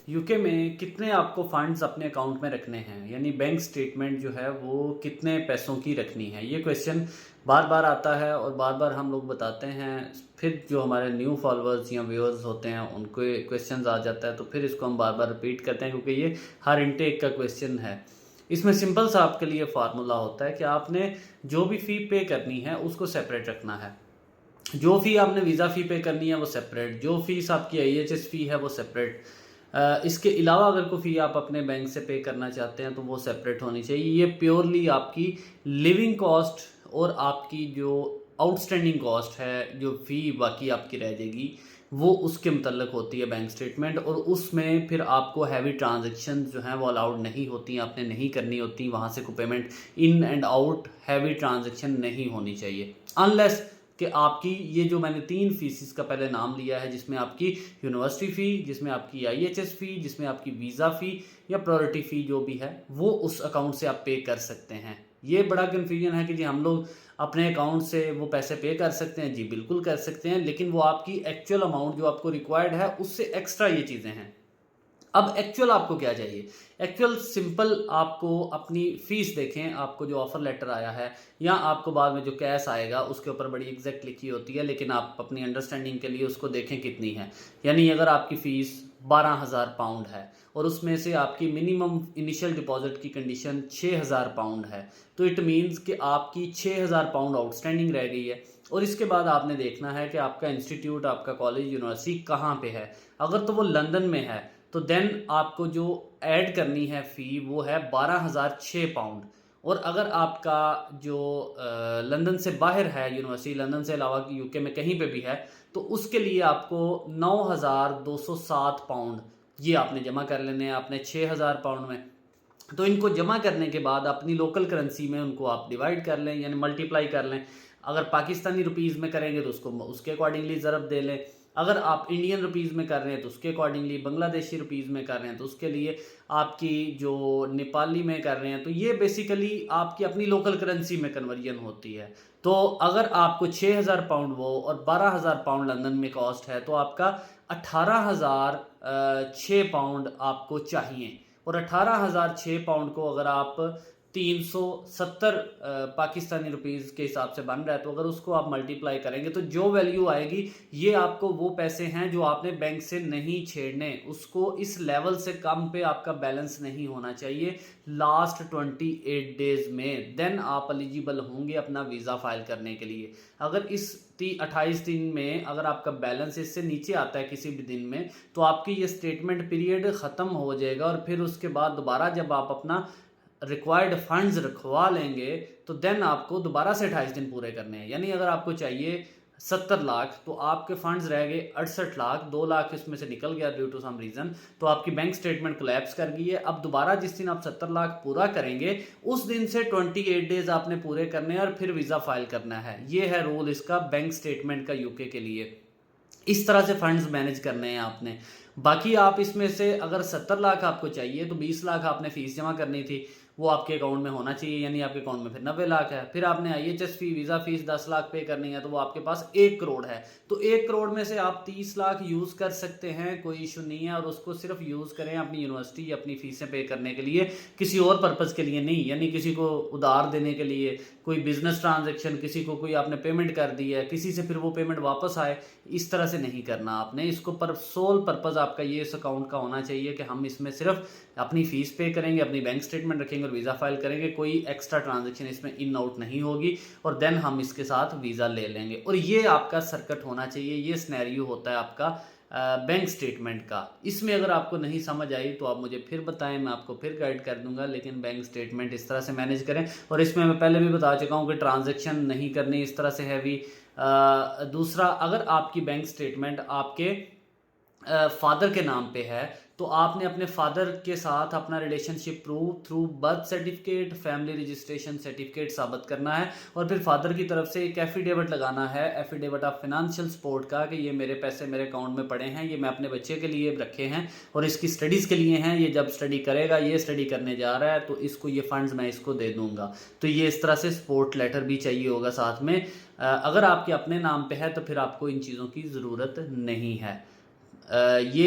UK में कितने आपको फंड्स अपने अकाउंट में रखने हैं, यानी बैंक स्टेटमेंट जो है वो कितने पैसों की रखनी है। ये क्वेश्चन बार बार आता है और बार बार हम लोग बताते हैं। फिर जो हमारे न्यू फॉलोअर्स या व्यूअर्स होते हैं उनको क्वेश्चन आ जाता है, तो फिर इसको हम बार बार रिपीट करते हैं क्योंकि ये हर इनटेक का क्वेश्चन है। इसमें सिंपल सा आपके लिए फार्मूला होता है कि आपने जो भी फ़ी पे करनी है उसको सेपरेट रखना है। जो फ़ी आपने वीज़ा फ़ी पे करनी है वो सेपरेट, जो फीस आपकी IHS फ़ी है वो सेपरेट। इसके अलावा अगर कोई फ़ी आप अपने बैंक से पे करना चाहते हैं तो वो सेपरेट होनी चाहिए। ये प्योरली आपकी लिविंग कॉस्ट और आपकी जो आउटस्टैंडिंग कॉस्ट है, जो फ़ी बाकी आपकी रह जाएगी, वो उसके मतलब होती है बैंक स्टेटमेंट। और उसमें फिर आपको हैवी ट्रांजेक्शन जो हैं वो अलाउड नहीं होती, आपने नहीं करनी होती। वहाँ से कोई payment in and out heavy transaction नहीं होनी चाहिए, अनलेस कि आपकी ये जो मैंने 3 फीसिस का पहले नाम लिया है, जिसमें आपकी यूनिवर्सिटी फ़ी, जिसमें आपकी IHS फ़ी, जिसमें आपकी वीज़ा फ़ी या प्रायोरिटी फ़ी जो भी है, वो उस अकाउंट से आप पे कर सकते हैं। ये बड़ा कन्फ्यूजन है कि जी हम लोग अपने अकाउंट से वो पैसे पे कर सकते हैं। जी बिल्कुल कर सकते हैं, लेकिन वो आपकी एक्चुअल अमाउंट जो आपको रिक्वायर्ड है उससे एक्स्ट्रा ये चीज़ें हैं। अब एक्चुअल आपको क्या चाहिए? एक्चुअल सिंपल आपको अपनी फीस देखें, आपको जो ऑफर लेटर आया है या आपको बाद में जो कैश आएगा उसके ऊपर बड़ी एग्जैक्ट लिखी होती है, लेकिन आप अपनी अंडरस्टैंडिंग के लिए उसको देखें कितनी है। यानी अगर आपकी फ़ीस 12,000 पाउंड है और उसमें से आपकी मिनिमम इनिशियल डिपॉजिट की कंडीशन 6,000 पाउंड है, तो इट मीन्स कि आपकी 6,000 पाउंड आउटस्टैंडिंग रह गई है। और इसके बाद आपने देखना है कि आपका इंस्टीट्यूट, आपका कॉलेज, यूनिवर्सिटी कहाँ पे है। अगर तो वो लंदन में है तो देन आपको जो ऐड करनी है फ़ी वो है 12,006 पाउंड। और अगर आपका जो लंदन से बाहर है यूनिवर्सिटी, लंदन से अलावा यूके में कहीं पे भी है, तो उसके लिए आपको 9,207 पाउंड ये आपने जमा कर लेने हैं अपने 6,000 पाउंड में। तो इनको जमा करने के बाद अपनी लोकल करेंसी में उनको आप डिवाइड कर लें, यानी मल्टीप्लाई कर लें। अगर पाकिस्तानी रुपीज़ में करेंगे तो उसको उसके अकॉर्डिंगली ज़रब दे लें। अगर आप इंडियन रुपीज़ में कर रहे हैं तो उसके अकॉर्डिंगली, बांग्लादेशी रुपीज़ में कर रहे हैं तो उसके लिए, आपकी जो नेपाली में कर रहे हैं तो ये बेसिकली आपकी अपनी लोकल करेंसी में कन्वर्जन होती है। तो अगर आपको 6,000 पाउंड वो और 12,000 पाउंड लंदन में कॉस्ट है, तो आपका 18,006 पाउंड आपको चाहिए। और 18,006 पाउंड को अगर आप 370 पाकिस्तानी रुपीज़ के हिसाब से बन रहा है, तो अगर उसको आप मल्टीप्लाई करेंगे तो जो वैल्यू आएगी, ये आपको वो पैसे हैं जो आपने बैंक से नहीं छेड़ने। उसको इस लेवल से कम पे आपका बैलेंस नहीं होना चाहिए लास्ट 28 डेज में, देन आप एलिजिबल होंगे अपना वीज़ा फाइल करने के लिए। अगर इस 28 दिन में अगर आपका बैलेंस इससे नीचे आता है किसी भी दिन में, तो आपकी ये स्टेटमेंट पीरियड ख़त्म हो जाएगा। और फिर उसके बाद दोबारा जब आप अपना रिक्वायर्ड फंड्स रखवा लेंगे तो देन आपको दोबारा से 28 दिन पूरे करने हैं। यानी अगर आपको चाहिए 70 लाख तो आपके फंड्स रह गए 68 लाख, 2 लाख इसमें से निकल गया ड्यू टू सम रीज़न, तो आपकी बैंक स्टेटमेंट कोलैप्स कर गई है। अब दोबारा जिस दिन आप 70 लाख पूरा करेंगे उस दिन से 28 डेज आपने पूरे करने हैं और फिर वीज़ा फाइल करना है। ये है रूल इसका बैंक स्टेटमेंट का यूके के लिए। इस तरह से फंड्स मैनेज करने हैं आपने। बाकी आप इसमें से अगर 70 लाख आपको चाहिए तो 20 लाख आपने फ़ीस जमा करनी थी, वो आपके अकाउंट में होना चाहिए, यानी आपके अकाउंट में फिर 90 लाख है। फिर आपने IHS फ़ी, वीज़ा फ़ीस 10 लाख पे करनी है, तो वो आपके पास 1 करोड़ है। तो 1 करोड़ में से आप 30 लाख यूज़ कर सकते हैं, कोई इशू नहीं है। और उसको सिर्फ यूज़ करें अपनी यूनिवर्सिटी या अपनी फ़ीसें पे करने के लिए, किसी और पर्पज़ के लिए नहीं। यानी किसी को उधार देने के लिए, कोई बिजनेस ट्रांजेक्शन, किसी को कोई आपने पेमेंट कर दी है, किसी से फिर वो पेमेंट वापस आए, इस तरह से नहीं करना आपने इसको। पर सोल पर्पज़ आपका ये इस अकाउंट का होना चाहिए कि हम इसमें सिर्फ अपनी फ़ीस पे करेंगे, अपनी बैंक स्टेटमेंट रखेंगे और वीज़ा फाइल करेंगे। कोई एक्स्ट्रा ट्रांजैक्शन इसमें इन आउट नहीं होगी और देन हम इसके साथ वीज़ा ले लेंगे। और ये आपका सर्किट होना चाहिए, ये सिनेरियो होता है आपका बैंक स्टेटमेंट का। इसमें अगर आपको नहीं समझ आई तो आप मुझे फिर बताएं, मैं आपको फिर गाइड कर दूंगा। लेकिन बैंक स्टेटमेंट इस तरह से मैनेज करें। और इसमें मैं पहले भी बता चुका हूँ कि ट्रांजैक्शन नहीं करनी इस तरह से हैवी। दूसरा, अगर आपकी बैंक स्टेटमेंट आपके फादर के नाम पे है तो आपने अपने फादर के साथ अपना relationship prove through birth certificate, family registration certificate साबित करना है। और फिर फादर की तरफ से एक एफिडेविट लगाना है, एफिडेविट ऑफ फाइनेंशियल सपोर्ट का, कि ये मेरे पैसे मेरे अकाउंट में पड़े हैं, ये मैं अपने बच्चे के लिए रखे हैं और इसकी स्टडीज़ के लिए हैं, ये जब स्टडी करेगा, ये स्टडी करने जा रहा है, तो इसको ये फंड्स मैं इसको दे दूंगा। तो ये इस तरह से सपोर्ट लेटर भी चाहिए होगा साथ में। अगर आपके अपने नाम पे है तो फिर आपको इन चीज़ों की ज़रूरत नहीं है। ये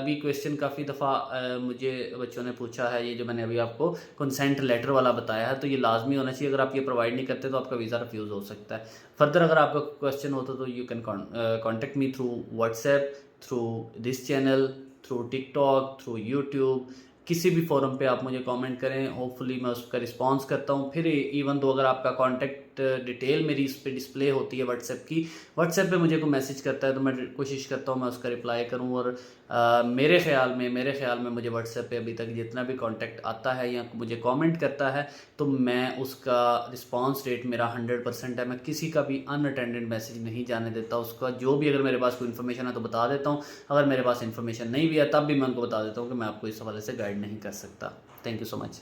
भी क्वेश्चन काफ़ी दफ़ा मुझे बच्चों ने पूछा है। ये जो मैंने अभी आपको कंसेंट लेटर वाला बताया है, तो ये लाजमी होना चाहिए। अगर आप ये प्रोवाइड नहीं करते तो आपका वीज़ा रिफ्यूज़ हो सकता है। फर्दर अगर आपका क्वेश्चन होता तो you can contact me through WhatsApp, through this channel, through TikTok, through YouTube. किसी भी फोरम पे आप मुझे कमेंट करें, होपफुली मैं उसका रिस्पांस करता हूँ। फिर इवन दो अगर आपका कांटेक्ट डिटेल मेरी इस पे डिस्प्ले होती है व्हाट्सएप पे मुझे कोई मैसेज करता है तो मैं कोशिश करता हूँ मैं उसका रिप्लाई करूँ। और मेरे ख्याल में मुझे व्हाट्सएप पे अभी तक जितना भी कांटेक्ट आता है या मुझे कमेंट करता है तो मैं उसका रिस्पांस रेट मेरा 100% है। मैं किसी का भी अनअटेंडेड मैसेज नहीं जाने देता। उसका जो भी अगर मेरे पास कोई इन्फॉर्मेशन है तो बता देता हूँ, अगर मेरे पास इन्फॉर्मेशन नहीं भी है तब भी मैं उनको बता देता हूँ कि मैं आपको इस हवाले से गाइड नहीं कर सकता। Thank you so much.